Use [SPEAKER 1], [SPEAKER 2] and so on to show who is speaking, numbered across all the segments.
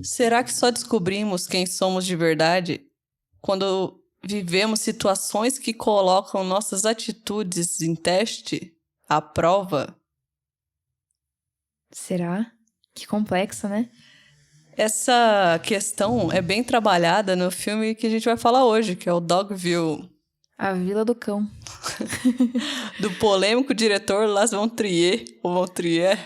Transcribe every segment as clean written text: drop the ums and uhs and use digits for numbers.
[SPEAKER 1] Será que só descobrimos quem somos de verdade quando vivemos situações que colocam nossas atitudes em teste, à prova?
[SPEAKER 2] Será? Que complexo, né?
[SPEAKER 1] Essa questão é bem trabalhada no filme que a gente vai falar hoje, que é o Dogville,
[SPEAKER 2] A Vila do Cão.
[SPEAKER 1] do polêmico diretor Lars von Trier, ou von Trier.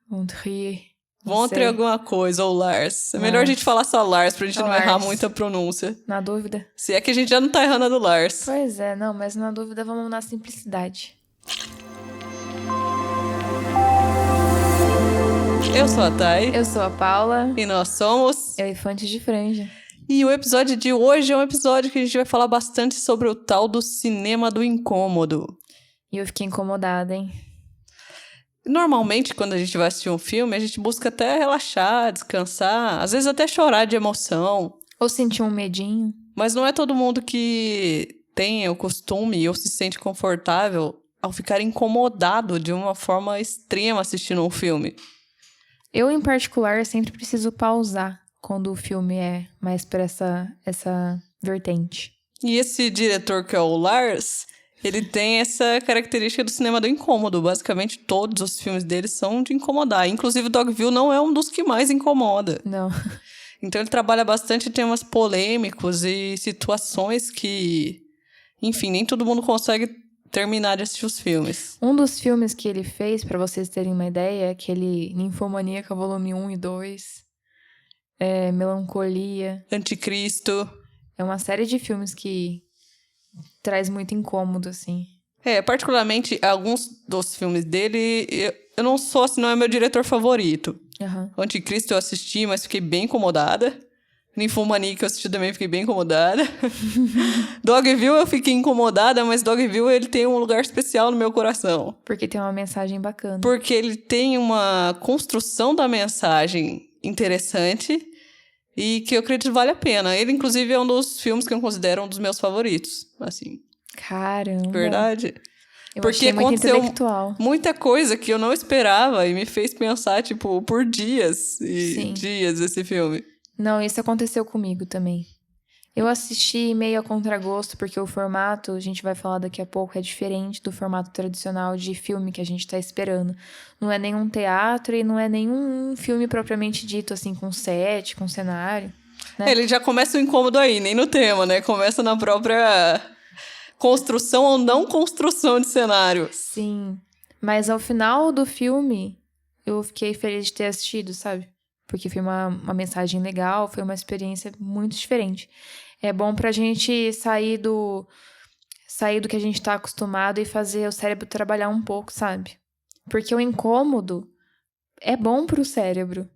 [SPEAKER 2] Von Trier.
[SPEAKER 1] Von Trier alguma coisa, ou Lars. É melhor a
[SPEAKER 2] Lars.
[SPEAKER 1] gente falar só Lars, pra gente
[SPEAKER 2] Só
[SPEAKER 1] não errar
[SPEAKER 2] Lars.
[SPEAKER 1] muito a pronúncia.
[SPEAKER 2] Na dúvida.
[SPEAKER 1] Se é que a gente já não tá errando a do Lars.
[SPEAKER 2] Pois é, não, mas na dúvida vamos na simplicidade.
[SPEAKER 1] Eu sou a Thay.
[SPEAKER 2] Eu sou a Paula.
[SPEAKER 1] E nós somos...
[SPEAKER 2] Elefantes de Franja.
[SPEAKER 1] E o episódio de hoje é um episódio que a gente vai falar bastante sobre o tal do cinema do incômodo.
[SPEAKER 2] E eu fiquei incomodada, hein?
[SPEAKER 1] Normalmente, quando a gente vai assistir um filme, a gente busca até relaxar, descansar, às vezes até chorar de emoção.
[SPEAKER 2] Ou sentir um medinho.
[SPEAKER 1] Mas não é todo mundo que tem o costume ou se sente confortável ao ficar incomodado de uma forma extrema assistindo um filme.
[SPEAKER 2] Eu, em particular, sempre preciso pausar quando o filme é mais pra essa vertente.
[SPEAKER 1] E esse diretor que é o Lars, ele tem essa característica do cinema do incômodo. Basicamente, todos os filmes dele são de incomodar. Inclusive, Dogville não é um dos que mais incomoda.
[SPEAKER 2] Não.
[SPEAKER 1] Então, ele trabalha bastante temas polêmicos e situações que, enfim, nem todo mundo consegue terminar de assistir os filmes.
[SPEAKER 2] Um dos filmes que ele fez, pra vocês terem uma ideia, é aquele Ninfomaníaca volume 1 e 2. Melancolia.
[SPEAKER 1] Anticristo.
[SPEAKER 2] É uma série de filmes que traz muito incômodo, assim.
[SPEAKER 1] Particularmente, alguns dos filmes dele, eu não sou assim, não é meu diretor favorito.
[SPEAKER 2] Uhum.
[SPEAKER 1] O Anticristo eu assisti, mas fiquei bem incomodada. Ninfomania que eu assisti também, fiquei bem incomodada. Dogville eu fiquei incomodada, mas Dogville ele tem um lugar especial no meu coração.
[SPEAKER 2] Porque tem uma mensagem bacana.
[SPEAKER 1] Porque ele tem uma construção da mensagem interessante e que eu acredito que vale a pena. Ele, inclusive, é um dos filmes que eu considero um dos meus favoritos, assim.
[SPEAKER 2] Caramba.
[SPEAKER 1] Verdade.
[SPEAKER 2] Eu
[SPEAKER 1] Porque
[SPEAKER 2] achei muito
[SPEAKER 1] aconteceu
[SPEAKER 2] intelectual.
[SPEAKER 1] muita coisa que eu não esperava e me fez pensar, tipo, por dias e
[SPEAKER 2] Sim.
[SPEAKER 1] dias esse filme.
[SPEAKER 2] Não, isso aconteceu comigo também. Eu assisti meio a contragosto, porque o formato, a gente vai falar daqui a pouco, é diferente do formato tradicional de filme que a gente tá esperando. Não é nenhum teatro e não é nenhum filme propriamente dito, assim, com set, com cenário, né?
[SPEAKER 1] Ele já começa o incômodo aí, nem no tema, né? Começa na própria construção ou não construção de cenário.
[SPEAKER 2] Sim, mas ao final do filme, eu fiquei feliz de ter assistido, sabe? Porque foi uma mensagem legal, foi uma experiência muito diferente. É bom pra gente sair do que a gente tá acostumado e fazer o cérebro trabalhar um pouco, sabe? Porque o incômodo é bom pro cérebro.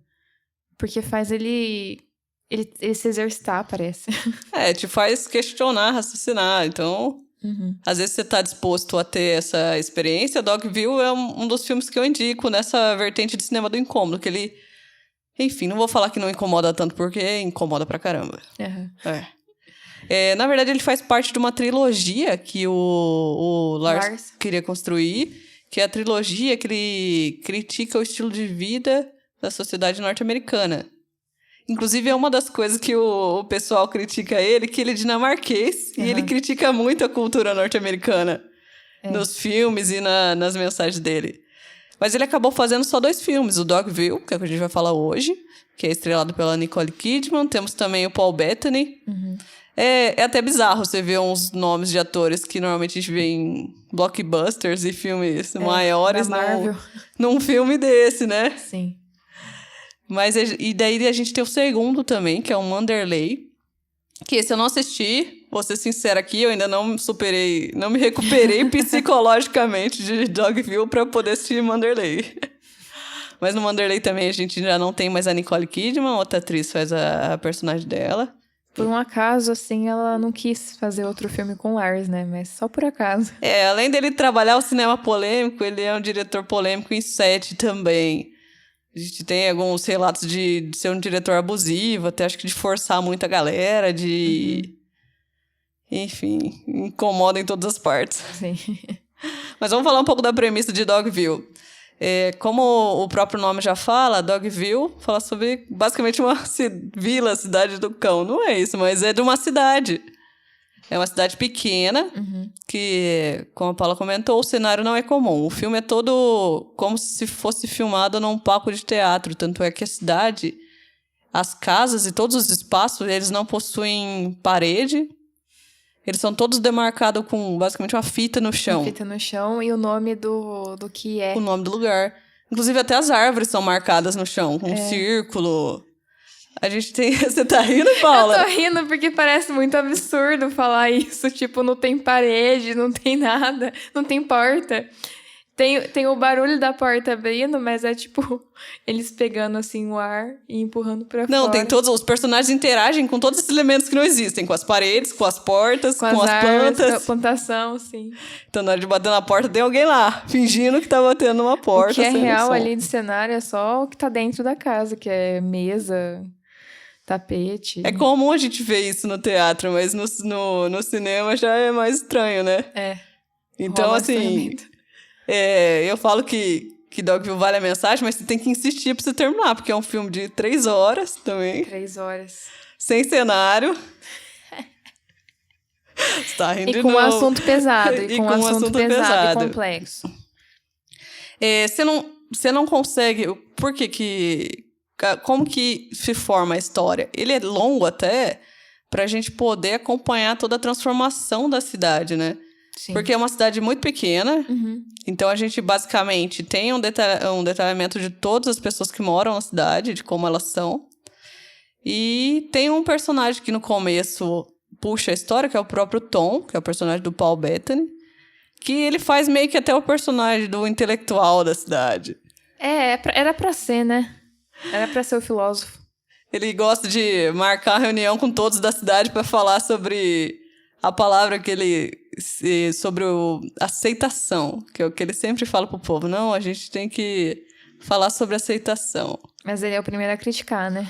[SPEAKER 2] Porque faz ele se exercitar, parece.
[SPEAKER 1] Te faz questionar, raciocinar. Então, às vezes você tá disposto a ter essa experiência. Dogville é um dos filmes que eu indico nessa vertente de cinema do incômodo, que ele... Enfim, não vou falar que não incomoda tanto, porque incomoda pra caramba.
[SPEAKER 2] Uhum.
[SPEAKER 1] Na verdade, ele faz parte de uma trilogia que o Lars queria construir, que é a trilogia que ele critica o estilo de vida da sociedade norte-americana. Inclusive, é uma das coisas que o pessoal critica ele, que ele é dinamarquês, e ele critica muito a cultura norte-americana nos filmes e nas mensagens dele. Mas ele acabou fazendo só 2 filmes. O Dogville, que é o que a gente vai falar hoje, que é estrelado pela Nicole Kidman. Temos também o Paul Bettany.
[SPEAKER 2] Uhum.
[SPEAKER 1] É até bizarro você ver uns nomes de atores que normalmente a gente vê em blockbusters e filmes maiores num filme desse, né?
[SPEAKER 2] Sim.
[SPEAKER 1] Mas, e daí a gente tem o segundo também, que é o Manderley. Que esse eu não assisti, vou ser sincera aqui, eu ainda não me recuperei psicologicamente de Dogville pra poder assistir Manderley. Mas no Manderley também a gente já não tem mais a Nicole Kidman, outra atriz faz a personagem dela.
[SPEAKER 2] Por um acaso, assim, ela não quis fazer outro filme com Lars, né? Mas só por acaso.
[SPEAKER 1] Além dele trabalhar o cinema polêmico, ele é um diretor polêmico em set também. A gente tem alguns relatos de ser um diretor abusivo, até acho que de forçar muito a galera, Enfim, incomoda em todas as partes.
[SPEAKER 2] Sim.
[SPEAKER 1] Mas vamos falar um pouco da premissa de Dogville. Como o próprio nome já fala, Dogville fala sobre basicamente uma vila, cidade do cão. Não é isso, mas é de uma cidade. É uma cidade pequena, que, como a Paula comentou, o cenário não é comum. O filme é todo como se fosse filmado num palco de teatro. Tanto é que a cidade, as casas e todos os espaços, eles não possuem parede. Eles são todos demarcados com basicamente uma fita no chão.
[SPEAKER 2] Uma fita no chão e o nome do que é.
[SPEAKER 1] O nome do lugar. Inclusive, até as árvores são marcadas no chão, com um círculo. A gente tem... Você tá rindo, Paula?
[SPEAKER 2] Eu tô rindo porque parece muito absurdo falar isso. Tipo, não tem parede, não tem nada, não tem porta. Tem o barulho da porta abrindo, mas é tipo eles pegando assim o ar e empurrando pra fora.
[SPEAKER 1] Não, tem todos os personagens interagem com todos esses elementos que não existem, com as paredes, com as portas, com as
[SPEAKER 2] árvores,
[SPEAKER 1] plantas.
[SPEAKER 2] Com a plantação, sim.
[SPEAKER 1] Então, na hora de bater na porta, tem alguém lá, fingindo que tá batendo numa porta.
[SPEAKER 2] O que é real ali de cenário é só o que tá dentro da casa, que é mesa, tapete.
[SPEAKER 1] É comum a gente ver isso no teatro, mas no cinema já é mais estranho, né?
[SPEAKER 2] É.
[SPEAKER 1] Então, assim... eu falo que Dogville vale a mensagem, mas você tem que insistir pra você terminar, porque é um filme de 3 horas também.
[SPEAKER 2] 3 horas.
[SPEAKER 1] Sem cenário. Você tá rindo de novo.
[SPEAKER 2] E com um assunto pesado. E com um assunto pesado e complexo.
[SPEAKER 1] Você não consegue... Por que... Como que se forma a história? Ele é longo até pra gente poder acompanhar toda a transformação da cidade, né?
[SPEAKER 2] Sim.
[SPEAKER 1] Porque é uma cidade muito pequena, então a gente basicamente tem um detalhamento de todas as pessoas que moram na cidade, de como elas são. E tem um personagem que no começo puxa a história, que é o próprio Tom, que é o personagem do Paul Bettany, que ele faz meio que até o personagem do intelectual da cidade.
[SPEAKER 2] Era pra ser, né? Era pra ser o filósofo.
[SPEAKER 1] Ele gosta de marcar reunião com todos da cidade para falar sobre a palavra que ele... sobre aceitação, que é o que ele sempre fala pro povo. Não, a gente tem que falar sobre aceitação.
[SPEAKER 2] Mas ele é o primeiro a criticar, né?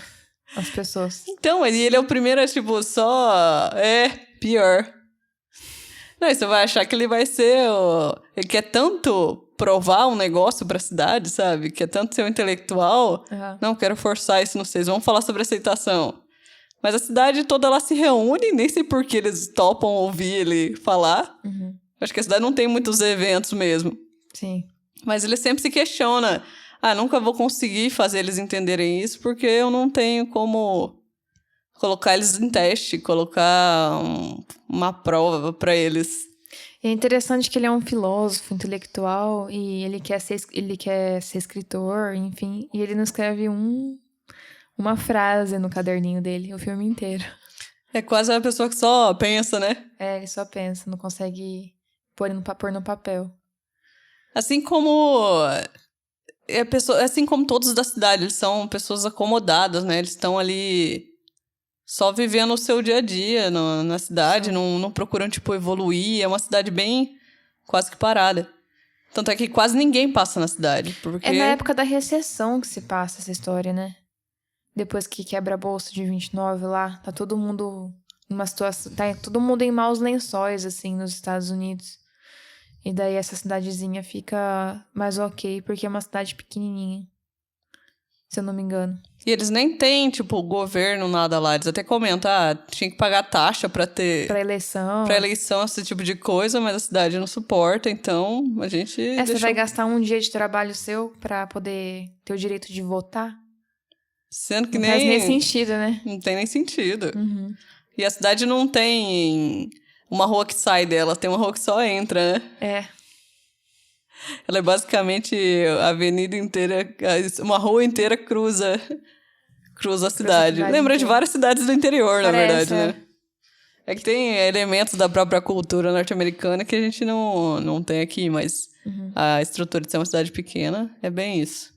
[SPEAKER 2] As pessoas.
[SPEAKER 1] Então, ele é o primeiro a, tipo, só... pior. Não, e você vai achar que ele vai ser... Ele quer tanto provar um negócio pra cidade, sabe? Quer tanto ser um intelectual. Não, quero forçar isso nos vocês. Vamos falar sobre aceitação. Mas a cidade toda, ela se reúne, nem sei por que eles topam ouvir ele falar. Acho que a cidade não tem muitos eventos mesmo.
[SPEAKER 2] Sim.
[SPEAKER 1] Mas ele sempre se questiona. Nunca vou conseguir fazer eles entenderem isso, porque eu não tenho como colocar eles em teste, colocar uma prova para eles.
[SPEAKER 2] É interessante que ele é um filósofo intelectual e ele quer ser escritor, enfim. E ele não escreve uma frase no caderninho dele, o filme inteiro. É
[SPEAKER 1] quase uma pessoa que só pensa, né?
[SPEAKER 2] Ele só pensa, não consegue pôr no papel.
[SPEAKER 1] Assim como todos da cidade, eles são pessoas acomodadas, né? Eles estão ali só vivendo o seu dia a dia na cidade, não procuram, tipo, evoluir. É uma cidade bem quase que parada. Tanto é que quase ninguém passa na cidade. Porque...
[SPEAKER 2] É na época da recessão que se passa essa história, né? Depois que quebra a bolsa de 29 lá, tá todo mundo numa situação... Tá todo mundo em maus lençóis, assim, nos Estados Unidos. E daí essa cidadezinha fica mais ok, porque é uma cidade pequenininha. Se eu não me engano.
[SPEAKER 1] E eles nem têm, tipo, governo, nada lá. Eles até comentam, tinha que pagar taxa pra ter...
[SPEAKER 2] Pra eleição.
[SPEAKER 1] Pra eleição, esse tipo de coisa, mas a cidade não suporta, então a gente
[SPEAKER 2] Você vai gastar um dia de trabalho seu pra poder ter o direito de votar?
[SPEAKER 1] Sendo que
[SPEAKER 2] não faz nem sentido, né?
[SPEAKER 1] Não tem nem sentido. E a cidade não tem uma rua que sai dela, tem uma rua que só entra, né? Ela é basicamente a avenida inteira, uma rua inteira cruza a cidade. Lembra de várias cidades do interior, na verdade, né? É que tem elementos da própria cultura norte-americana que a gente não tem aqui, mas a estrutura de ser uma cidade pequena é bem isso.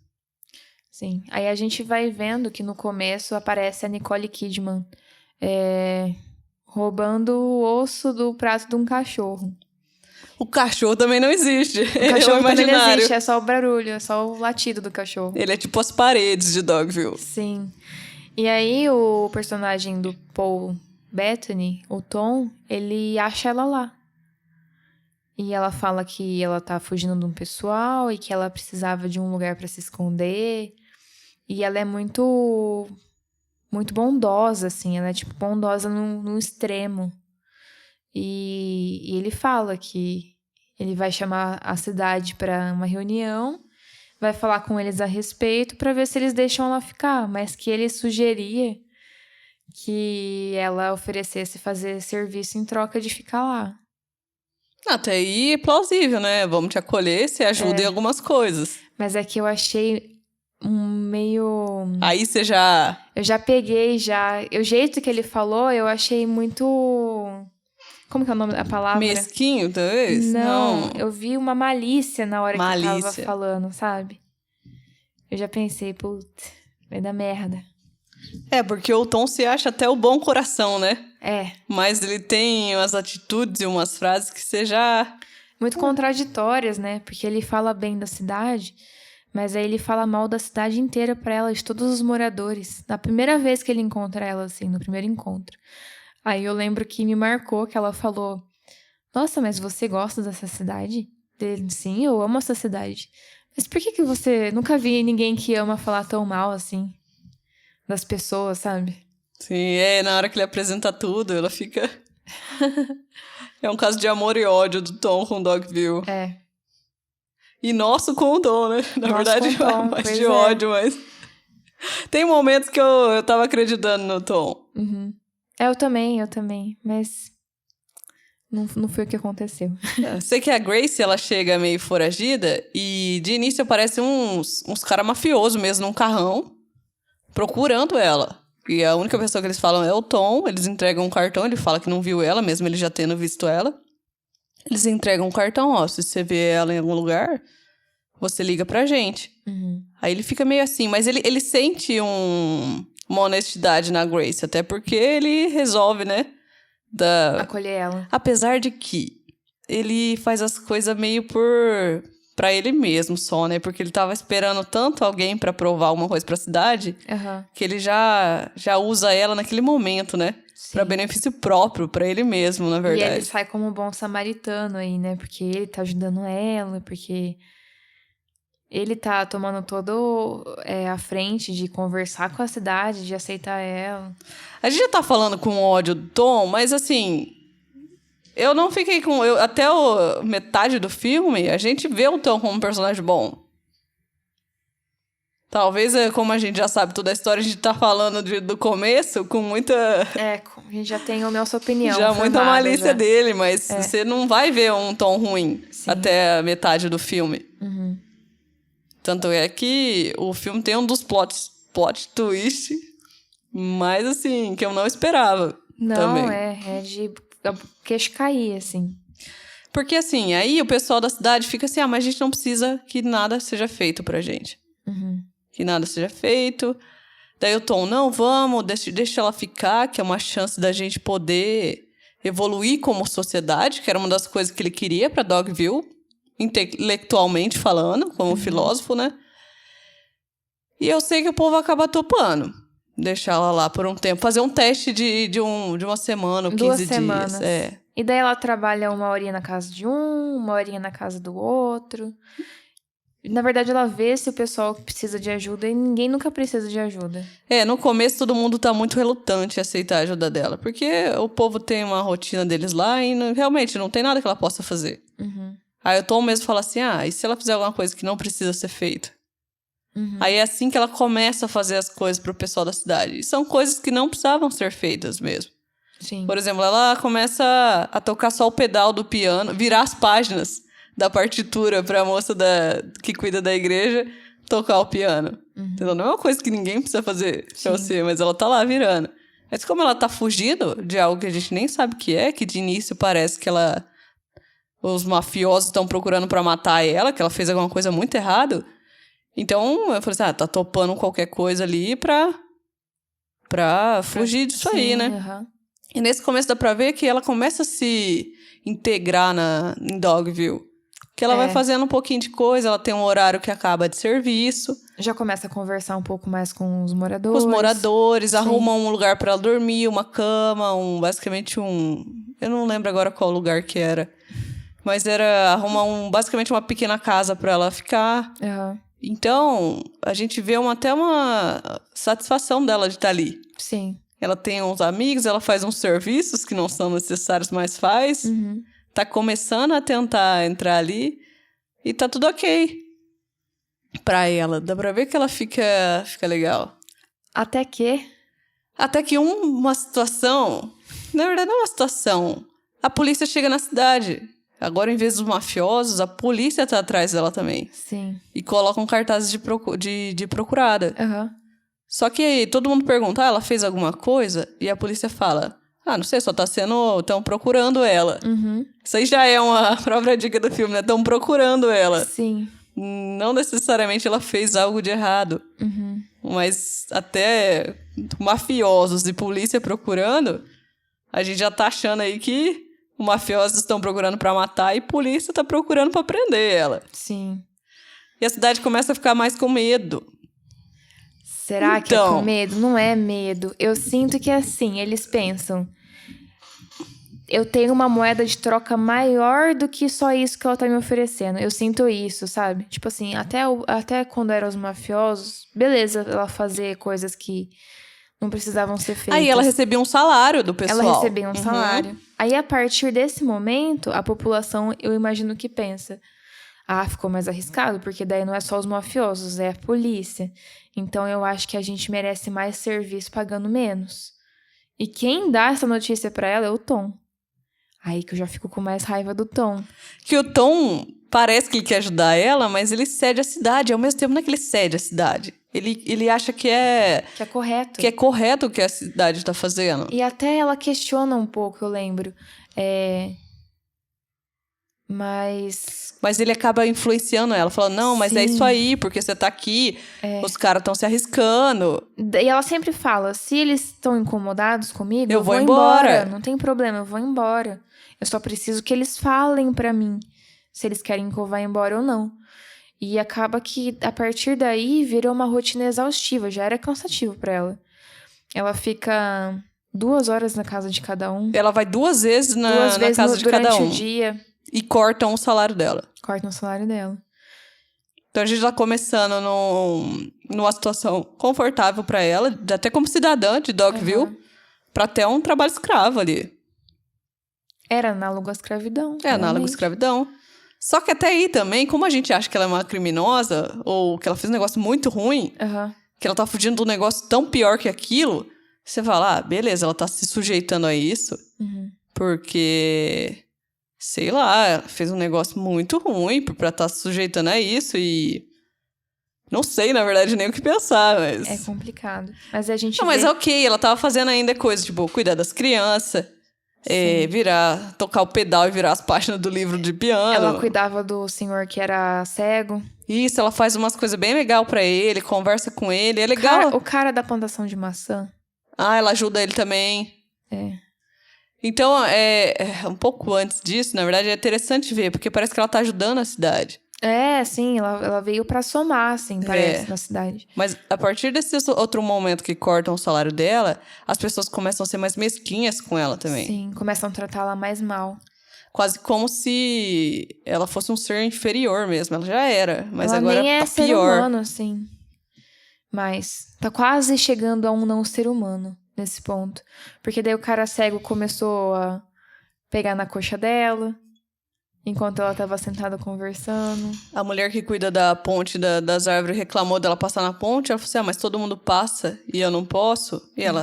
[SPEAKER 2] Sim. Aí a gente vai vendo que no começo aparece a Nicole Kidman roubando o osso do prato de um cachorro.
[SPEAKER 1] O cachorro também não existe.
[SPEAKER 2] O cachorro também não existe, é só o barulho, é só o latido do cachorro.
[SPEAKER 1] Ele é tipo as paredes de Dogville.
[SPEAKER 2] Sim. E aí o personagem do Paul Bettany, o Tom, ele acha ela lá. E ela fala que ela tá fugindo de um pessoal e que ela precisava de um lugar pra se esconder. E ela é muito bondosa, assim. Ela é, tipo, bondosa num extremo. E ele fala que ele vai chamar a cidade pra uma reunião, vai falar com eles a respeito pra ver se eles deixam ela ficar. Mas que ele sugeria que ela oferecesse fazer serviço em troca de ficar lá.
[SPEAKER 1] Até aí é plausível, né? Vamos te acolher, você ajuda em algumas coisas.
[SPEAKER 2] Mas é que eu achei meio...
[SPEAKER 1] Aí você já...
[SPEAKER 2] Eu já peguei, O jeito que ele falou, eu achei muito... Como que é o nome da palavra?
[SPEAKER 1] Mesquinho, talvez?
[SPEAKER 2] Não, eu vi uma malícia na hora que eu tava
[SPEAKER 1] Malícia.
[SPEAKER 2] falando, sabe? Eu já pensei, putz, vai dar merda.
[SPEAKER 1] É, porque o Tom se acha até o bom coração, né?
[SPEAKER 2] É.
[SPEAKER 1] Mas ele tem umas atitudes e umas frases que você já...
[SPEAKER 2] Muito contraditórias, né? Porque ele fala bem da cidade, mas aí ele fala mal da cidade inteira pra ela, de todos os moradores. Na primeira vez que ele encontra ela, assim, no primeiro encontro. Aí eu lembro que me marcou que ela falou: nossa, mas você gosta dessa cidade? Ele, sim, eu amo essa cidade. Mas por que você... Nunca vi ninguém que ama falar tão mal, assim, das pessoas, sabe?
[SPEAKER 1] Sim, na hora que ele apresenta tudo, ela fica... É um caso de amor e ódio do Tom com Dogville.
[SPEAKER 2] É.
[SPEAKER 1] E nosso com o Tom, né? Na verdade,
[SPEAKER 2] Tom,
[SPEAKER 1] mais de ódio, mas... Tem momentos que eu tava acreditando no Tom.
[SPEAKER 2] Uhum. Eu também, mas não foi o que aconteceu.
[SPEAKER 1] Sei que a Grace, ela chega meio foragida e de início aparece uns caras mafiosos mesmo num carrão procurando ela. E a única pessoa que eles falam é o Tom, eles entregam um cartão, ele fala que não viu ela, mesmo ele já tendo visto ela. Eles entregam um cartão, ó, se você vê ela em algum lugar, você liga pra gente.
[SPEAKER 2] Uhum.
[SPEAKER 1] Aí ele fica meio assim, mas ele sente uma honestidade na Grace, até porque ele resolve, né?
[SPEAKER 2] Acolher ela.
[SPEAKER 1] Apesar de que ele faz as coisas meio pra ele mesmo só, né? Porque ele tava esperando tanto alguém pra provar alguma coisa pra cidade, que ele já usa ela naquele momento, né? Sim. Pra benefício próprio, pra ele mesmo, na verdade.
[SPEAKER 2] E ele sai como um bom samaritano aí, né? Porque ele tá ajudando ela, porque ele tá tomando todo a frente de conversar com a cidade, de aceitar ela.
[SPEAKER 1] A gente já tá falando com ódio do Tom, mas assim... Eu não fiquei com... até metade do filme, a gente vê o Tom como um personagem bom. Talvez, como a gente já sabe toda a história, a gente tá falando do começo com muita...
[SPEAKER 2] a gente já tem a nossa opinião
[SPEAKER 1] já muita malícia dele, mas você não vai ver um Tom ruim. Sim. Até a metade do filme.
[SPEAKER 2] Uhum.
[SPEAKER 1] Tanto é que o filme tem um dos plot twist, mas assim, que eu não esperava.
[SPEAKER 2] Não,
[SPEAKER 1] também.
[SPEAKER 2] É de queixo cair, assim.
[SPEAKER 1] Porque assim, aí o pessoal da cidade fica assim, mas a gente não precisa que nada seja feito pra gente.
[SPEAKER 2] Uhum.
[SPEAKER 1] Que nada seja feito. Daí o Tom, não, vamos, deixa ela ficar, que é uma chance da gente poder evoluir como sociedade, que era uma das coisas que ele queria pra Dogville, intelectualmente falando, como filósofo, né? E eu sei que o povo acaba topando. Deixar ela lá por um tempo. Fazer um teste de uma semana ou 15
[SPEAKER 2] 2
[SPEAKER 1] dias.
[SPEAKER 2] semanas. E daí ela trabalha uma horinha na casa de uma horinha na casa do outro. Na verdade, ela vê se o pessoal precisa de ajuda e ninguém nunca precisa de ajuda.
[SPEAKER 1] No começo todo mundo tá muito relutante em aceitar a ajuda dela. Porque o povo tem uma rotina deles lá e realmente não tem nada que ela possa fazer.
[SPEAKER 2] Uhum.
[SPEAKER 1] Aí o Tom mesmo fala assim, e se ela fizer alguma coisa que não precisa ser feita?
[SPEAKER 2] Uhum.
[SPEAKER 1] Aí é assim que ela começa a fazer as coisas pro pessoal da cidade. E são coisas que não precisavam ser feitas mesmo.
[SPEAKER 2] Sim.
[SPEAKER 1] Por exemplo, ela começa a tocar só o pedal do piano, virar as páginas da partitura pra moça que cuida da igreja tocar o piano.
[SPEAKER 2] Uhum.
[SPEAKER 1] Entendeu? Não é uma coisa que ninguém precisa fazer pra você, mas ela tá lá virando. Mas como ela tá fugindo de algo que a gente nem sabe o que é, que de início parece que os mafiosos estão procurando pra matar ela, que ela fez alguma coisa muito errada. Então, eu falei assim, tá topando qualquer coisa ali pra fugir disso aí, né?
[SPEAKER 2] Uhum.
[SPEAKER 1] E nesse começo dá pra ver que ela começa a se integrar em Dogville. Que ela vai fazendo um pouquinho de coisa, ela tem um horário que acaba de serviço.
[SPEAKER 2] Já começa a conversar um pouco mais com os moradores.
[SPEAKER 1] Com os moradores, arruma um lugar pra ela dormir, uma cama, basicamente eu não lembro agora qual lugar que era. Mas era arrumar basicamente uma pequena casa pra ela ficar.
[SPEAKER 2] Uhum.
[SPEAKER 1] Então, a gente vê até uma satisfação dela de estar ali.
[SPEAKER 2] Sim.
[SPEAKER 1] Ela tem uns amigos, ela faz uns serviços que não são necessários, mas faz.
[SPEAKER 2] Uhum.
[SPEAKER 1] Tá começando a tentar entrar ali e tá tudo ok pra ela. Dá pra ver que ela fica legal.
[SPEAKER 2] Até que
[SPEAKER 1] uma situação... Na verdade, não é uma situação. A polícia chega na cidade. Agora, em vez dos mafiosos, a polícia tá atrás dela também.
[SPEAKER 2] Sim.
[SPEAKER 1] E colocam cartazes de procurada.
[SPEAKER 2] Uhum.
[SPEAKER 1] Só que aí todo mundo pergunta, ela fez alguma coisa? E a polícia fala, não sei, só estão procurando ela.
[SPEAKER 2] Uhum.
[SPEAKER 1] Isso aí já é uma própria dica do filme, né? Estão procurando ela.
[SPEAKER 2] Sim.
[SPEAKER 1] Não necessariamente ela fez algo de errado.
[SPEAKER 2] Uhum.
[SPEAKER 1] Mas até mafiosos e polícia procurando, a gente já tá achando aí que os mafiosos estão procurando pra matar e a polícia tá procurando pra prender ela.
[SPEAKER 2] Sim.
[SPEAKER 1] E a cidade começa a ficar mais com medo.
[SPEAKER 2] Será que é com medo? Não é medo. Eu sinto que é assim, eles pensam... Eu tenho uma moeda de troca maior do que só isso que ela tá me oferecendo. Eu sinto isso, sabe? Tipo assim, até quando eram os mafiosos, beleza ela fazer coisas que não precisavam ser feitas.
[SPEAKER 1] Aí ela recebia um salário do pessoal.
[SPEAKER 2] Ela recebia um salário. Aí, a partir desse momento, a população, eu imagino que pensa... ficou mais arriscado, porque daí não é só os mafiosos, é a polícia. Então, eu acho que a gente merece mais serviço pagando menos. E quem dá essa notícia pra ela é o Tom. Aí que eu já fico com mais raiva do Tom.
[SPEAKER 1] Que o Tom parece que ele quer ajudar ela, mas ele cede a cidade. Ao mesmo tempo, não é que ele cede a cidade. Ele acha que é...
[SPEAKER 2] Que é correto.
[SPEAKER 1] Que é correto o que a cidade tá fazendo.
[SPEAKER 2] E até ela questiona um pouco, eu lembro.
[SPEAKER 1] Mas ele acaba influenciando ela, falando, não, mas é isso aí, porque você tá aqui, os caras estão se arriscando.
[SPEAKER 2] E ela sempre fala, se eles estão incomodados comigo,
[SPEAKER 1] eu vou embora.
[SPEAKER 2] Não tem problema, eu vou embora. Eu só preciso que eles falem pra mim se eles querem que eu vá embora ou não. E acaba que, a partir daí, virou uma rotina exaustiva, já era cansativo pra ela. Ela fica 2 horas na casa de cada um.
[SPEAKER 1] Ela vai 2 vezes na casa de cada um.
[SPEAKER 2] Durante o dia.
[SPEAKER 1] E cortam o salário dela.
[SPEAKER 2] Cortam o salário dela.
[SPEAKER 1] Então a gente tá começando numa situação confortável pra ela, até como cidadã de Dogville, pra ter um trabalho escravo ali.
[SPEAKER 2] Era análogo à escravidão.
[SPEAKER 1] Análogo à escravidão. Só que até aí também, como a gente acha que ela é uma criminosa, ou que ela fez um negócio muito ruim, que ela tá fugindo de um negócio tão pior que aquilo, você fala, beleza, ela tá se sujeitando a isso, porque... Sei lá, ela fez um negócio muito ruim pra estar se sujeitando a isso e... Não sei, na verdade, nem o que pensar, mas...
[SPEAKER 2] É complicado. Mas a gente
[SPEAKER 1] mas ok, ela tava fazendo ainda coisa, tipo, cuidar das crianças, tocar o pedal e virar as páginas do livro de piano.
[SPEAKER 2] Ela cuidava do senhor que era cego.
[SPEAKER 1] Isso, ela faz umas coisas bem legais pra ele, conversa com ele, é legal.
[SPEAKER 2] O cara da plantação de maçã.
[SPEAKER 1] Ela ajuda ele também. Então, um pouco antes disso, na verdade, é interessante ver, porque parece que ela tá ajudando a cidade.
[SPEAKER 2] Sim, ela veio pra somar, assim, parece, na cidade.
[SPEAKER 1] Mas a partir desse outro momento que cortam o salário dela, as pessoas começam a ser mais mesquinhas com ela também.
[SPEAKER 2] Sim, começam a tratá-la mais mal.
[SPEAKER 1] Quase como se ela fosse um ser inferior mesmo. Ela já era, mas
[SPEAKER 2] ela
[SPEAKER 1] agora
[SPEAKER 2] nem
[SPEAKER 1] tá
[SPEAKER 2] ser
[SPEAKER 1] pior.
[SPEAKER 2] Humano, assim. Mas tá quase chegando a um não ser humano nesse ponto. Porque daí o cara cego começou a pegar na coxa dela, enquanto ela tava sentada conversando.
[SPEAKER 1] A mulher que cuida da ponte das árvores reclamou dela passar na ponte. Ela falou assim, mas todo mundo passa e eu não posso. E ela,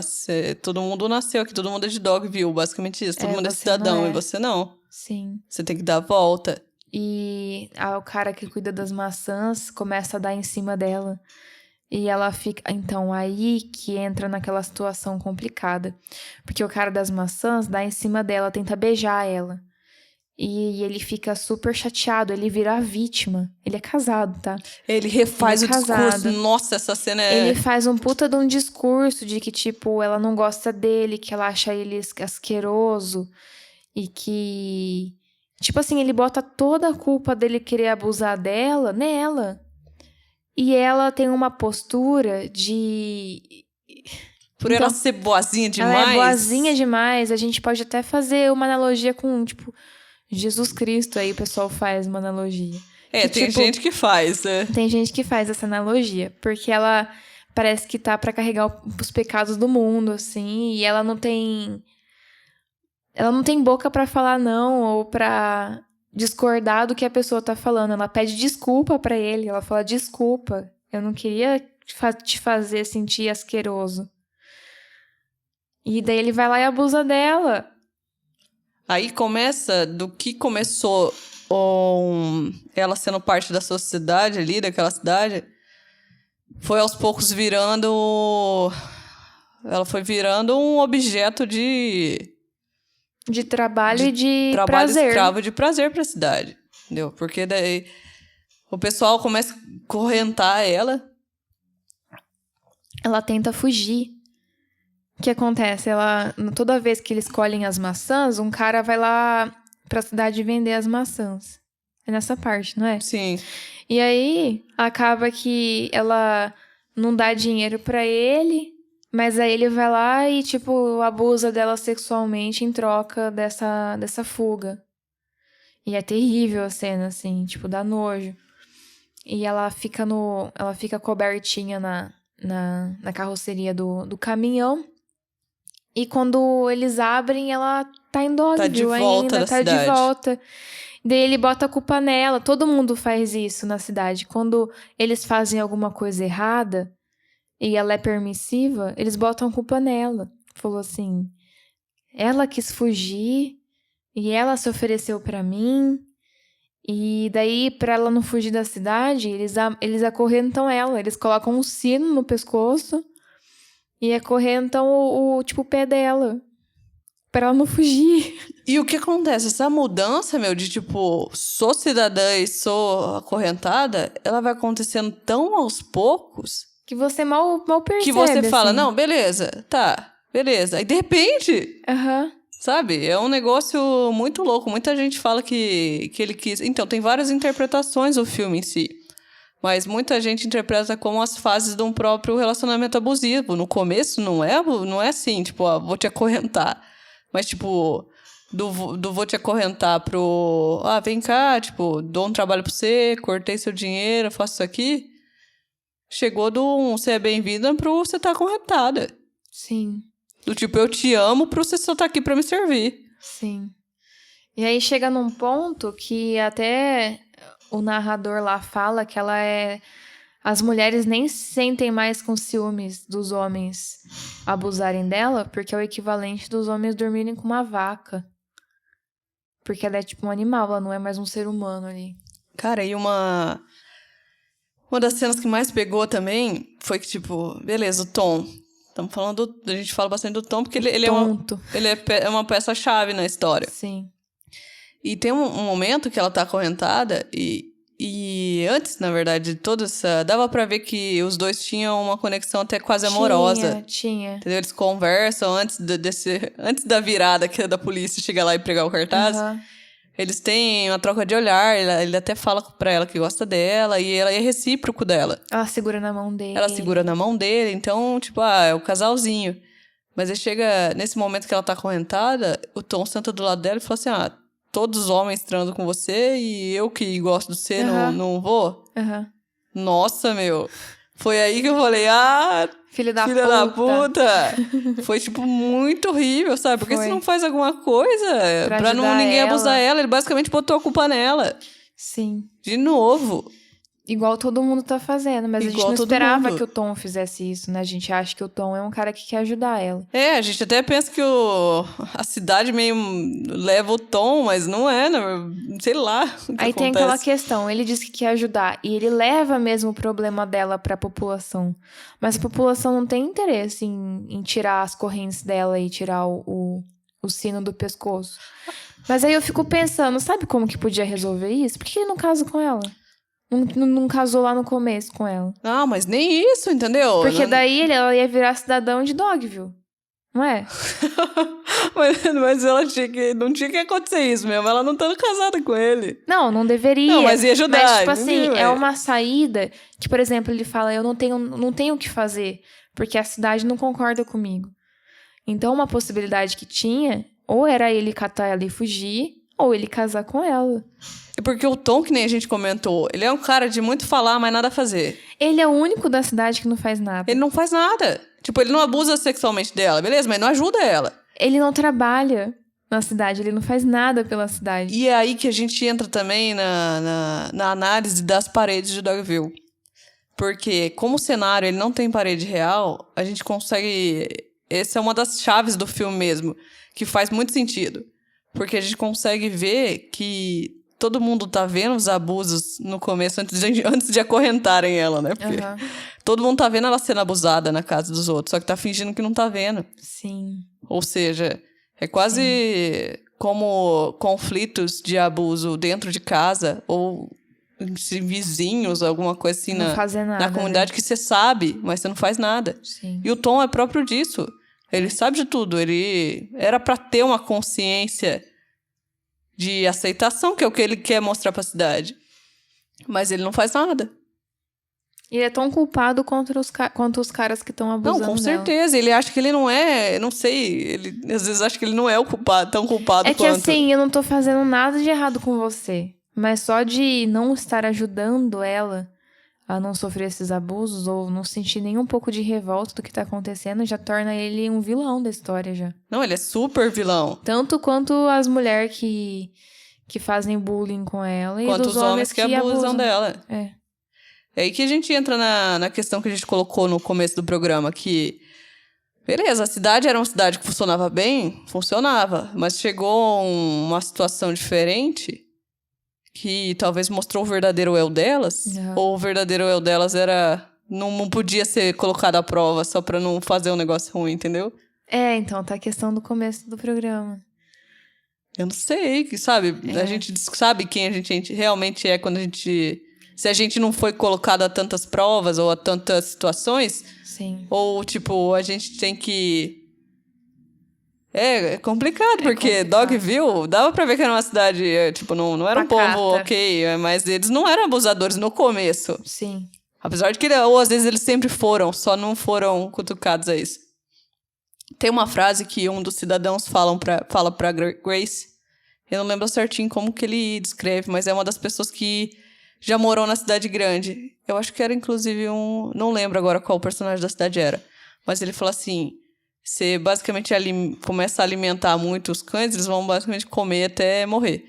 [SPEAKER 1] todo mundo nasceu aqui, todo mundo é de Dogville, basicamente isso. Todo mundo é cidadão e você não.
[SPEAKER 2] Sim.
[SPEAKER 1] Você tem que dar a volta.
[SPEAKER 2] E o cara que cuida das maçãs começa a dar em cima dela. E ela fica... Então, aí que entra naquela situação complicada. Porque o cara das maçãs dá em cima dela, tenta beijar ela. E ele fica super chateado, ele vira a vítima. Ele é casado, tá?
[SPEAKER 1] Ele refaz o discurso. Nossa, essa cena
[SPEAKER 2] Ele faz um puta de um discurso de que, tipo, ela não gosta dele, que ela acha ele asqueroso. E que... Tipo assim, ele bota toda a culpa dele querer abusar dela nela. E ela tem uma postura de...
[SPEAKER 1] Por ela ser boazinha demais.
[SPEAKER 2] Ela é boazinha demais. A gente pode até fazer uma analogia com, tipo... Jesus Cristo, aí o pessoal faz uma analogia.
[SPEAKER 1] Tem gente que faz, né?
[SPEAKER 2] Tem gente que faz essa analogia, porque ela parece que tá pra carregar os pecados do mundo, assim, e ela não tem boca pra falar não, ou pra discordar do que a pessoa tá falando. Ela pede desculpa pra ele, ela fala, desculpa, eu não queria te fazer sentir asqueroso. E daí ele vai lá e abusa dela.
[SPEAKER 1] Aí começa do que começou ela sendo parte da sociedade ali, daquela cidade, foi aos poucos virando... Ela foi virando um objeto de
[SPEAKER 2] trabalho e de
[SPEAKER 1] trabalho
[SPEAKER 2] prazer.
[SPEAKER 1] Escravo de prazer pra cidade, entendeu? Porque daí o pessoal começa a correntar ela.
[SPEAKER 2] Ela tenta fugir. O que acontece? Toda vez que eles colhem as maçãs, um cara vai lá pra cidade vender as maçãs. É nessa parte, não é?
[SPEAKER 1] Sim.
[SPEAKER 2] E aí, acaba que ela não dá dinheiro pra ele, mas aí ele vai lá e, tipo, abusa dela sexualmente em troca dessa fuga. E é terrível a cena, assim, tipo, dá nojo. E ela fica cobertinha na carroceria do caminhão. E quando eles abrem, ela tá em Dogville ainda, tá de volta. Daí ele bota a culpa nela. Todo mundo faz isso na cidade. Quando eles fazem alguma coisa errada e ela é permissiva, eles botam a culpa nela. Falou assim, ela quis fugir e ela se ofereceu pra mim. E daí, pra ela não fugir da cidade, eles acorrentam ela. Eles colocam um sino no pescoço e acorrentam o pé dela. Pra ela não fugir.
[SPEAKER 1] E o que acontece? Essa mudança, de tipo, sou cidadã e sou acorrentada, ela vai acontecendo tão aos poucos...
[SPEAKER 2] Que você mal percebe,
[SPEAKER 1] que você fala,
[SPEAKER 2] assim.
[SPEAKER 1] não, beleza, tá, beleza. Aí, de repente... Sabe? É um negócio muito louco. Muita gente fala que ele quis... Então, tem várias interpretações do filme em si. Mas muita gente interpreta como as fases de um próprio relacionamento abusivo. No começo, não é assim, tipo, vou te acorrentar. Mas, tipo, do vou te acorrentar pro... vem cá, tipo, dou um trabalho pra você, cortei seu dinheiro, faço isso aqui. Chegou do você é bem-vinda pro você tá acorrentada.
[SPEAKER 2] Sim.
[SPEAKER 1] Do tipo, eu te amo pro você só tá aqui pra me servir.
[SPEAKER 2] Sim. E aí chega num ponto que até o narrador lá fala que ela é... As mulheres nem se sentem mais com ciúmes dos homens abusarem dela, porque é o equivalente dos homens dormirem com uma vaca. Porque ela é tipo um animal, ela não é mais um ser humano ali.
[SPEAKER 1] Cara, e uma das cenas que mais pegou também foi que, tipo, beleza, o Tom. Estamos falando a gente fala bastante do Tom, porque ele é uma peça-chave na história.
[SPEAKER 2] Sim.
[SPEAKER 1] E tem um momento que ela tá acorrentada e antes, na verdade, de toda essa... Dava pra ver que os dois tinham uma conexão até quase amorosa.
[SPEAKER 2] Tinha.
[SPEAKER 1] Entendeu? Eles conversam antes da virada que é da polícia chegar lá e pregar o cartaz. Eles têm uma troca de olhar, ele até fala pra ela que gosta dela, e ela é recíproco dela.
[SPEAKER 2] Ela segura na mão dele.
[SPEAKER 1] Então, tipo, é o casalzinho. Mas aí chega, nesse momento que ela tá acorrentada, o Tom senta do lado dela e fala assim, todos os homens transam com você e eu que gosto de você não vou? Nossa, foi aí que eu falei,
[SPEAKER 2] Filha da
[SPEAKER 1] puta. Foi, tipo, muito horrível, sabe? Porque você não faz alguma coisa pra ninguém abusar ela. Ele basicamente botou a culpa nela.
[SPEAKER 2] Sim.
[SPEAKER 1] De novo.
[SPEAKER 2] Igual todo mundo tá fazendo, mas a gente não esperava que o Tom fizesse isso, né? A gente acha que o Tom é um cara que quer ajudar ela.
[SPEAKER 1] A gente até pensa que a cidade meio leva o Tom, mas não é, né? Sei lá o que
[SPEAKER 2] Aí
[SPEAKER 1] acontece.
[SPEAKER 2] tem aquela questão, ele diz que quer ajudar, e ele leva mesmo o problema dela pra população. Mas a população não tem interesse em tirar as correntes dela e tirar o sino do pescoço. Mas aí eu fico pensando, sabe como que podia resolver isso? Por que ele não casa com ela? Não casou lá no começo com ela.
[SPEAKER 1] Não, mas nem isso, entendeu?
[SPEAKER 2] Porque daí ela ia virar cidadão de Dogville. Não é?
[SPEAKER 1] mas ela não tinha que acontecer isso mesmo. Ela não estando casada com ele.
[SPEAKER 2] Não deveria.
[SPEAKER 1] Não, mas ia ajudar.
[SPEAKER 2] Mas, tipo assim, é uma saída que, por exemplo, ele fala, eu não tenho o que fazer, porque a cidade não concorda comigo. Então, uma possibilidade que tinha, ou era ele catar ela e fugir, ou ele casar com ela.
[SPEAKER 1] É porque o Tom, que nem a gente comentou, ele é um cara de muito falar, mas nada a fazer.
[SPEAKER 2] Ele é o único da cidade que não faz nada.
[SPEAKER 1] Ele não faz nada. Tipo, ele não abusa sexualmente dela, beleza? Mas não ajuda ela.
[SPEAKER 2] Ele não trabalha na cidade, ele não faz nada pela cidade.
[SPEAKER 1] E é aí que a gente entra também na análise das paredes de Dogville. Porque, como o cenário ele não tem parede real, a gente consegue... Essa é uma das chaves do filme mesmo, que faz muito sentido. Porque a gente consegue ver que todo mundo tá vendo os abusos no começo, antes de acorrentarem ela, né? Porque todo mundo tá vendo ela sendo abusada na casa dos outros, só que tá fingindo que não tá vendo.
[SPEAKER 2] Sim.
[SPEAKER 1] Ou seja, é quase como conflitos de abuso dentro de casa ou vizinhos, alguma coisa assim
[SPEAKER 2] não fazer nada,
[SPEAKER 1] na comunidade, né? Que você sabe, mas você não faz nada.
[SPEAKER 2] Sim.
[SPEAKER 1] E o Tom é próprio disso. Ele sabe de tudo. Ele era pra ter uma consciência de aceitação, que é o que ele quer mostrar pra cidade. Mas ele não faz nada.
[SPEAKER 2] Ele é tão culpado quanto os caras que estão abusando
[SPEAKER 1] dela. Não, com
[SPEAKER 2] dela.
[SPEAKER 1] certeza. Ele acha que ele não é... Não sei. Ele às vezes acha que ele não é o culpado, tão culpado quanto.
[SPEAKER 2] É que assim, eu não tô fazendo nada de errado com você. Mas só de não estar ajudando ela a não sofrer esses abusos ou não sentir nem um pouco de revolta do que tá acontecendo já torna ele um vilão da história já.
[SPEAKER 1] Não, ele é super vilão.
[SPEAKER 2] Tanto quanto as mulheres que fazem bullying com ela e
[SPEAKER 1] quanto
[SPEAKER 2] dos
[SPEAKER 1] os homens que abusam dela.
[SPEAKER 2] É
[SPEAKER 1] aí que a gente entra na questão que a gente colocou no começo do programa, que... Beleza, a cidade era uma cidade que funcionava bem, funcionava. Mas chegou uma situação diferente... que talvez mostrou o verdadeiro eu delas, ou o verdadeiro eu delas era... Não podia ser colocado à prova só pra não fazer um negócio ruim, entendeu?
[SPEAKER 2] Então, tá a questão do começo do programa.
[SPEAKER 1] Eu não sei, sabe? A gente sabe quem a gente realmente é quando a gente... Se a gente não foi colocado a tantas provas ou a tantas situações.
[SPEAKER 2] Sim.
[SPEAKER 1] Ou, tipo, a gente tem que... É complicado, porque Dogville, dava pra ver que era uma cidade, tipo, não era um povo ok, mas eles não eram abusadores no começo.
[SPEAKER 2] Sim.
[SPEAKER 1] Apesar de que, ou às vezes eles sempre foram, só não foram cutucados a isso. Tem uma frase que um dos cidadãos fala pra Grace, eu não lembro certinho como que ele descreve, mas é uma das pessoas que já morou na cidade grande. Eu acho que era, inclusive, não lembro agora qual personagem da cidade era, mas ele fala assim... Você basicamente começa a alimentar muito os cães, eles vão basicamente comer até morrer.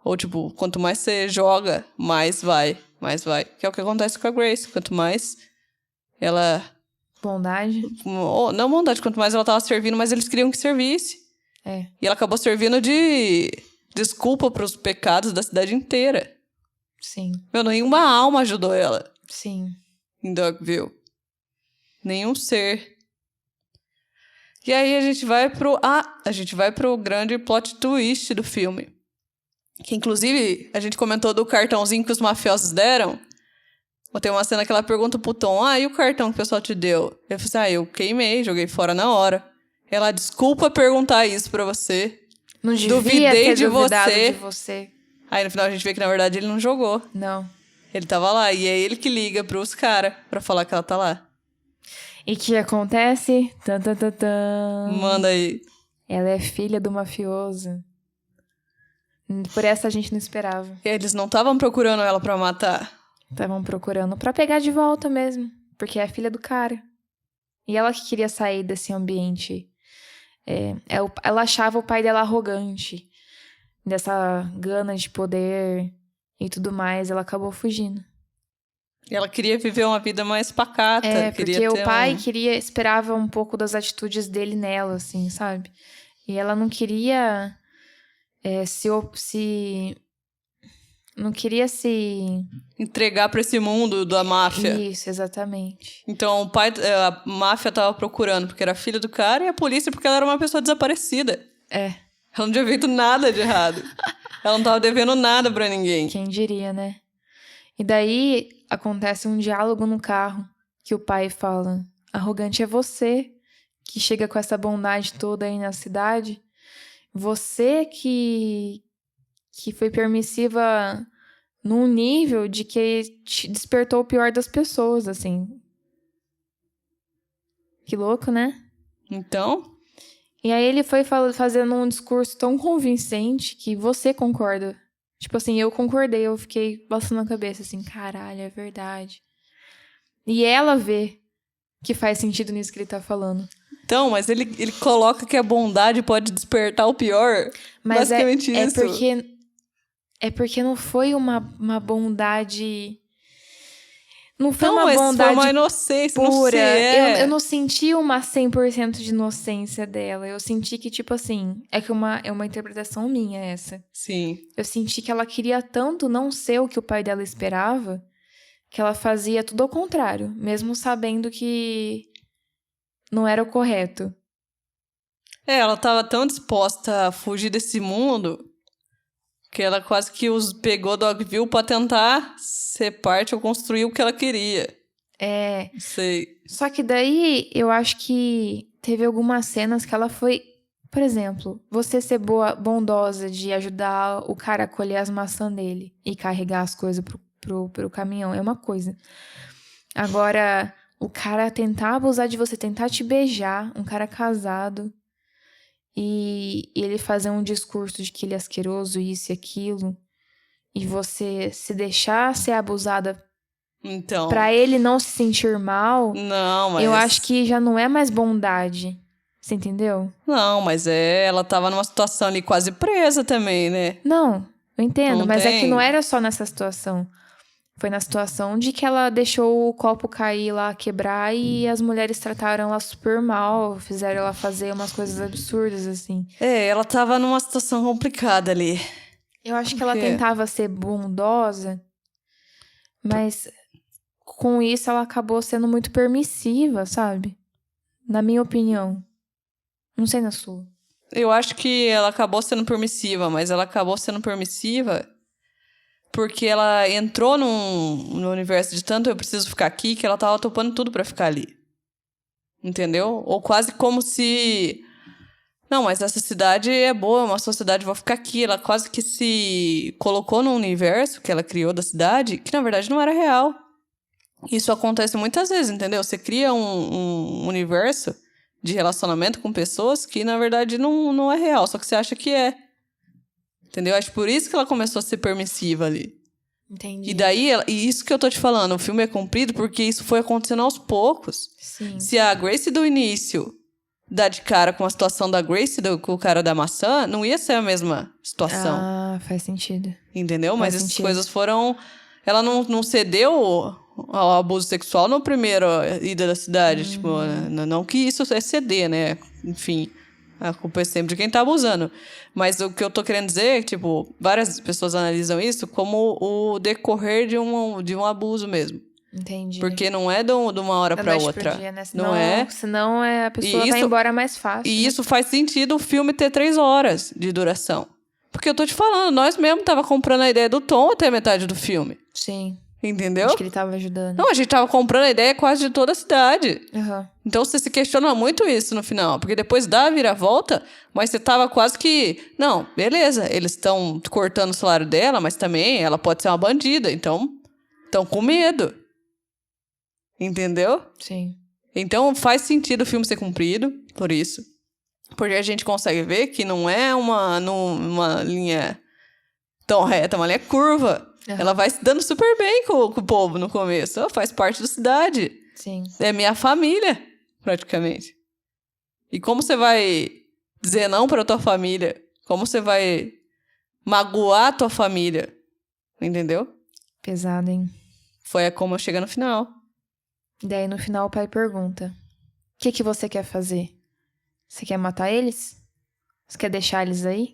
[SPEAKER 1] Ou, tipo, quanto mais você joga, mais vai. Que é o que acontece com a Grace. Quanto mais ela...
[SPEAKER 2] Bondade?
[SPEAKER 1] Não bondade, quanto mais ela tava servindo, mais eles queriam que servisse. E ela acabou servindo de desculpa pros pecados da cidade inteira.
[SPEAKER 2] Sim.
[SPEAKER 1] Nenhuma alma ajudou ela.
[SPEAKER 2] Sim.
[SPEAKER 1] Em Dogville. Nenhum ser... E aí a gente vai pro grande plot twist do filme. Que inclusive a gente comentou do cartãozinho que os mafiosos deram. Tem uma cena que ela pergunta pro Tom, e o cartão que o pessoal te deu? Eu falei assim, eu queimei, joguei fora na hora. Ela, desculpa perguntar isso pra você.
[SPEAKER 2] Não devia
[SPEAKER 1] Duvidei
[SPEAKER 2] ter
[SPEAKER 1] de
[SPEAKER 2] você.
[SPEAKER 1] Aí no final a gente vê que na verdade ele não jogou.
[SPEAKER 2] Não.
[SPEAKER 1] Ele tava lá, e é ele que liga pros caras pra falar que ela tá lá.
[SPEAKER 2] E o que acontece?
[SPEAKER 1] Manda aí.
[SPEAKER 2] Ela é filha do mafioso. Por essa a gente não esperava.
[SPEAKER 1] Eles não estavam procurando ela pra matar.
[SPEAKER 2] Estavam procurando pra pegar de volta mesmo. Porque é a filha do cara. E ela que queria sair desse ambiente. Ela achava o pai dela arrogante. Dessa gana de poder e tudo mais. Ela acabou fugindo.
[SPEAKER 1] Ela queria viver uma vida mais pacata.
[SPEAKER 2] Porque o pai esperava um pouco das atitudes dele nela, assim, sabe? E ela não queria não queria se...
[SPEAKER 1] entregar pra esse mundo da máfia.
[SPEAKER 2] Isso, exatamente.
[SPEAKER 1] Então, a máfia tava procurando porque era filha do cara e a polícia porque ela era uma pessoa desaparecida. Ela não tinha feito nada de errado. Ela não tava devendo nada pra ninguém.
[SPEAKER 2] Quem diria, né? E daí acontece um diálogo no carro que o pai fala: arrogante é você que chega com essa bondade toda aí na cidade. Você que foi permissiva num nível de que te despertou o pior das pessoas, assim. Que louco, né?
[SPEAKER 1] Então?
[SPEAKER 2] E aí ele foi fazendo um discurso tão convincente que você concorda. Tipo assim, eu concordei, eu fiquei balançando a cabeça assim, caralho, é verdade. E ela vê que faz sentido nisso que ele tá falando.
[SPEAKER 1] Então, mas ele coloca que a bondade pode despertar o pior.
[SPEAKER 2] Mas
[SPEAKER 1] basicamente isso.
[SPEAKER 2] É porque não foi uma bondade... Não foi uma bondade
[SPEAKER 1] foi uma inocência,
[SPEAKER 2] pura.
[SPEAKER 1] não sei,
[SPEAKER 2] eu não senti uma 100% de inocência dela. Eu senti que, tipo assim... É que é uma interpretação minha essa.
[SPEAKER 1] Sim.
[SPEAKER 2] Eu senti que ela queria tanto não ser o que o pai dela esperava... Que ela fazia tudo ao contrário. Mesmo sabendo que... Não era o correto.
[SPEAKER 1] Ela tava tão disposta a fugir desse mundo... Que ela quase que os pegou Dogville pra tentar ser parte ou construir o que ela queria. Sei.
[SPEAKER 2] Só que daí, eu acho que teve algumas cenas que ela foi... Por exemplo, você ser bondosa de ajudar o cara a colher as maçãs dele e carregar as coisas pro caminhão, é uma coisa. Agora, o cara tentar abusar de você, tentar te beijar, um cara casado... E ele fazer um discurso de que ele é asqueroso, isso e aquilo. E você se deixar ser abusada
[SPEAKER 1] então,
[SPEAKER 2] pra ele não se sentir mal.
[SPEAKER 1] Não, mas...
[SPEAKER 2] Eu acho que já não é mais bondade. Você entendeu?
[SPEAKER 1] Não, mas ela tava numa situação ali quase presa também, né?
[SPEAKER 2] Não, eu entendo.
[SPEAKER 1] Não
[SPEAKER 2] mas
[SPEAKER 1] tem.
[SPEAKER 2] É que não era só nessa situação. Foi na situação de que ela deixou o copo cair lá, quebrar, e as mulheres trataram ela super mal, fizeram ela fazer umas coisas absurdas, assim.
[SPEAKER 1] Ela tava numa situação complicada ali.
[SPEAKER 2] Eu acho que ela tentava ser bondosa, mas com isso ela acabou sendo muito permissiva, sabe? Na minha opinião. Não sei na sua.
[SPEAKER 1] Eu acho que ela acabou sendo permissiva, mas ela acabou sendo permissiva... Porque ela entrou no universo de tanto eu preciso ficar aqui, que ela tava topando tudo pra ficar ali. Entendeu? Ou quase como se... Não, mas essa cidade é boa, é uma sociedade, vou ficar aqui. Ela quase que se colocou num universo que ela criou da cidade, que na verdade não era real. Isso acontece muitas vezes, entendeu? Você cria um universo de relacionamento com pessoas que na verdade não é real, só que você acha que é. Entendeu? Acho por isso que ela começou a ser permissiva ali.
[SPEAKER 2] Entendi.
[SPEAKER 1] E daí, e isso que eu tô te falando, o filme é comprido porque isso foi acontecendo aos poucos.
[SPEAKER 2] Sim.
[SPEAKER 1] Se a Grace do início dá de cara com a situação da Grace com o cara da maçã, não ia ser a mesma situação.
[SPEAKER 2] Ah, faz sentido.
[SPEAKER 1] Entendeu? Mas essas coisas foram... Ela não cedeu ao abuso sexual no primeiro ida da cidade. Tipo, não que isso é ceder, né? Enfim... A culpa é sempre de quem tá abusando. Mas o que eu tô querendo dizer é que, tipo, várias pessoas analisam isso como o decorrer de um abuso mesmo.
[SPEAKER 2] Entendi.
[SPEAKER 1] Porque não é de uma hora pra outra.
[SPEAKER 2] Dia, né?
[SPEAKER 1] Não é.
[SPEAKER 2] Senão a pessoa vai embora mais fácil.
[SPEAKER 1] E isso faz sentido o filme ter 3 horas de duração. Porque eu tô te falando, nós mesmo tava comprando a ideia do Tom até a metade do filme.
[SPEAKER 2] Sim.
[SPEAKER 1] Entendeu?
[SPEAKER 2] Acho que ele tava ajudando.
[SPEAKER 1] Não, a gente tava comprando a ideia quase de toda a cidade.
[SPEAKER 2] Uhum.
[SPEAKER 1] Então você se questiona muito isso no final. Porque depois dá a viravolta, mas você tava quase que... Não, beleza, eles estão cortando o salário dela, mas também ela pode ser uma bandida. Então, estão com medo. Entendeu?
[SPEAKER 2] Sim.
[SPEAKER 1] Então faz sentido o filme ser comprido, por isso. Porque a gente consegue ver que não é uma linha tão reta, uma linha curva. Uhum. Ela vai se dando super bem com o povo no começo. Ela faz parte da cidade.
[SPEAKER 2] Sim.
[SPEAKER 1] É minha família, praticamente. E como você vai dizer não pra tua família? Como você vai magoar a tua família? Entendeu?
[SPEAKER 2] Pesado, hein?
[SPEAKER 1] Foi como eu cheguei no final.
[SPEAKER 2] Daí no final o pai pergunta: o que você quer fazer? Você quer matar eles? Você quer deixar eles aí?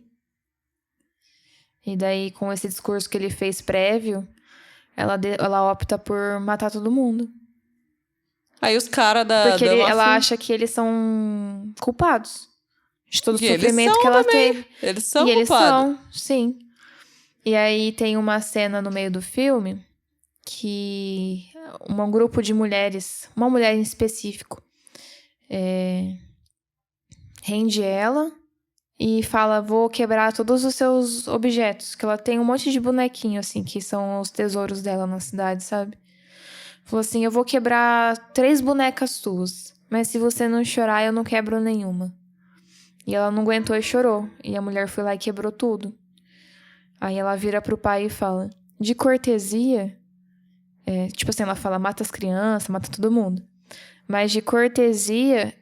[SPEAKER 2] E daí, com esse discurso que ele fez prévio, ela opta por matar todo mundo.
[SPEAKER 1] Aí os caras
[SPEAKER 2] Porque ela acha que eles são culpados de todo o sofrimento que ela teve.
[SPEAKER 1] Eles são
[SPEAKER 2] culpados.
[SPEAKER 1] Eles são,
[SPEAKER 2] sim. E aí tem uma cena no meio do filme que um grupo de mulheres, uma mulher em específico, rende ela e fala: vou quebrar todos os seus objetos. Que ela tem um monte de bonequinho, assim, que são os tesouros dela na cidade, sabe? Falou assim: eu vou quebrar 3 bonecas suas, mas se você não chorar, eu não quebro nenhuma. E ela não aguentou e chorou. E a mulher foi lá e quebrou tudo. Aí ela vira pro pai e fala, de cortesia... tipo assim, ela fala, mata as crianças, mata todo mundo. Mas de cortesia,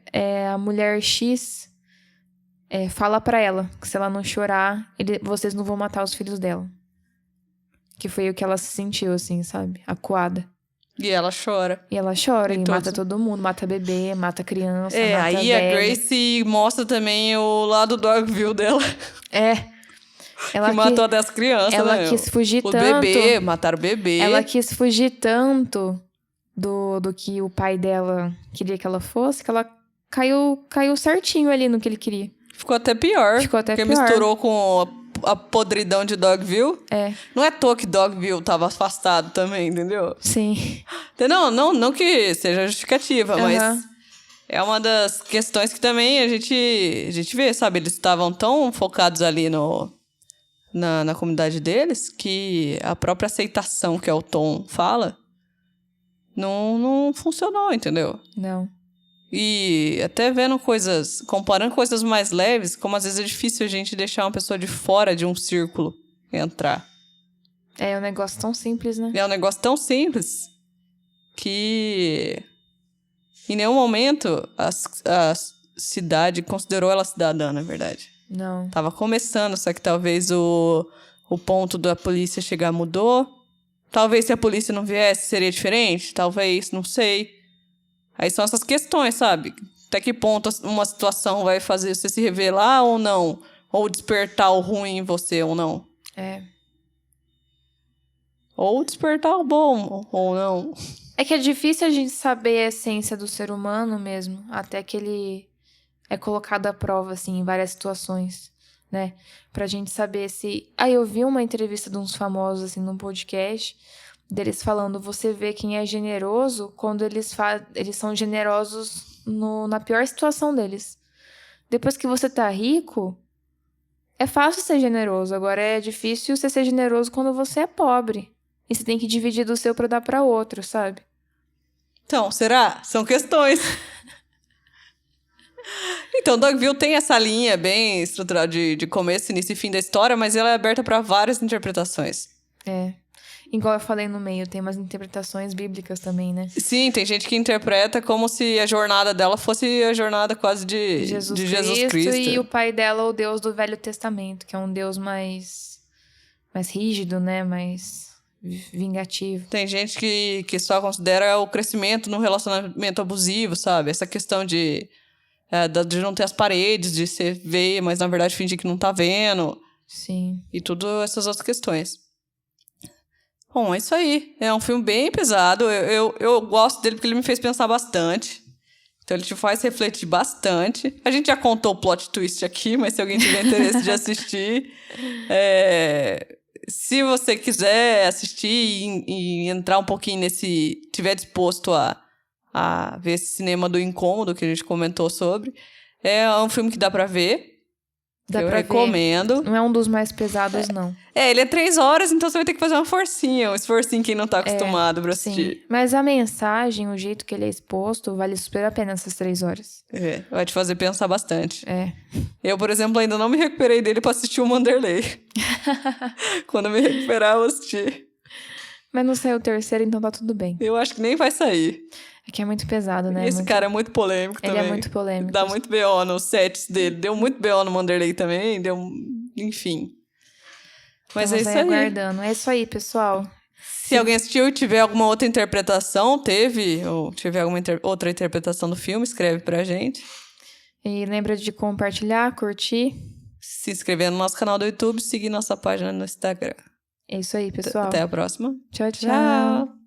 [SPEAKER 2] a mulher X fala pra ela que se ela não chorar, vocês não vão matar os filhos dela. Que foi o que ela se sentiu, assim, sabe? Acuada.
[SPEAKER 1] E ela chora.
[SPEAKER 2] E ela chora, e mata todo mundo. Mata bebê, mata criança, mata
[SPEAKER 1] aí
[SPEAKER 2] velha.
[SPEAKER 1] A Grace mostra também o lado Dogville dela.
[SPEAKER 2] Ela
[SPEAKER 1] que matou até as crianças,
[SPEAKER 2] ela
[SPEAKER 1] né?
[SPEAKER 2] Quis fugir
[SPEAKER 1] o
[SPEAKER 2] tanto.
[SPEAKER 1] Bebê, mataram o bebê.
[SPEAKER 2] Ela quis fugir tanto do que o pai dela queria que ela fosse, que ela caiu certinho ali no que ele queria.
[SPEAKER 1] Ficou até pior. Porque misturou com a podridão de Dogville. Não é à toa que Dogville tava afastado também, entendeu?
[SPEAKER 2] Sim.
[SPEAKER 1] Não que seja justificativa, mas é uma das questões que também a gente vê, sabe? Eles estavam tão focados ali na comunidade deles que a própria aceitação que o Tom fala não funcionou, entendeu?
[SPEAKER 2] Não.
[SPEAKER 1] E até comparando coisas mais leves, como às vezes é difícil a gente deixar uma pessoa de fora de um círculo entrar.
[SPEAKER 2] É um negócio tão simples, né?
[SPEAKER 1] É um negócio tão simples que em nenhum momento a cidade considerou ela cidadã, na verdade.
[SPEAKER 2] Não.
[SPEAKER 1] Tava começando, só que talvez o ponto da polícia chegar mudou. Talvez se a polícia não viesse seria diferente. Talvez, não sei. Aí são essas questões, sabe? Até que ponto uma situação vai fazer você se revelar ou não? Ou despertar o ruim em você ou não? Ou despertar o bom ou não.
[SPEAKER 2] É que é difícil a gente saber a essência do ser humano mesmo. Até que ele é colocado à prova, assim, em várias situações, né? Pra gente saber se... eu vi uma entrevista de uns famosos, assim, num podcast, deles falando, você vê quem é generoso quando eles são generosos na pior situação deles. Depois que você tá rico, é fácil ser generoso. Agora é difícil você ser generoso quando você é pobre. E você tem que dividir do seu pra dar pra outro, sabe?
[SPEAKER 1] Então, será? São questões. Então, Dogville tem essa linha bem estruturada de começo, início e fim da história, mas ela é aberta para várias interpretações.
[SPEAKER 2] Igual eu falei no meio, tem umas interpretações bíblicas também, né?
[SPEAKER 1] Sim, tem gente que interpreta como se a jornada dela fosse a jornada quase de Jesus Cristo.
[SPEAKER 2] E o pai dela, o Deus do Velho Testamento, que é um Deus mais rígido, né? Mais vingativo.
[SPEAKER 1] Tem gente que só considera o crescimento no relacionamento abusivo, sabe? Essa questão de não ter as paredes, de você ver, mas na verdade fingir que não tá vendo.
[SPEAKER 2] Sim.
[SPEAKER 1] E tudo essas outras questões. Bom, é isso aí. É um filme bem pesado. Eu gosto dele porque ele me fez pensar bastante. Então ele te faz refletir bastante. A gente já contou o plot twist aqui, mas se alguém tiver interesse de assistir... Se você quiser assistir e entrar um pouquinho nesse... Tiver disposto a ver esse cinema do incômodo que a gente comentou sobre. É um filme que dá pra ver. Eu recomendo.
[SPEAKER 2] Não é um dos mais pesados, não.
[SPEAKER 1] Ele é 3 horas, então você vai ter que fazer uma forcinha. Um esforcinho quem não tá acostumado pra assistir.
[SPEAKER 2] Sim. Mas a mensagem, o jeito que ele é exposto, vale super a pena essas 3 horas.
[SPEAKER 1] Vai te fazer pensar bastante. Eu, por exemplo, ainda não me recuperei dele pra assistir o Manderley. Quando eu me recuperar, eu vou assistir.
[SPEAKER 2] Mas não saiu o terceiro, então tá tudo bem.
[SPEAKER 1] Eu acho que nem vai sair.
[SPEAKER 2] É que é muito pesado, né?
[SPEAKER 1] Esse cara é muito polêmico também.
[SPEAKER 2] Ele é muito polêmico.
[SPEAKER 1] Dá muito BO nos sets dele. Deu muito BO no Manderley também. Enfim. Mas
[SPEAKER 2] então,
[SPEAKER 1] é isso aí.
[SPEAKER 2] Aguardando. É isso aí, pessoal.
[SPEAKER 1] Se alguém assistiu e tiver alguma outra interpretação, ou tiver alguma outra interpretação do filme, escreve pra gente.
[SPEAKER 2] E lembra de compartilhar, curtir.
[SPEAKER 1] Se inscrever no nosso canal do YouTube, seguir nossa página no Instagram.
[SPEAKER 2] É isso aí, pessoal.
[SPEAKER 1] Até a próxima.
[SPEAKER 2] Tchau, tchau.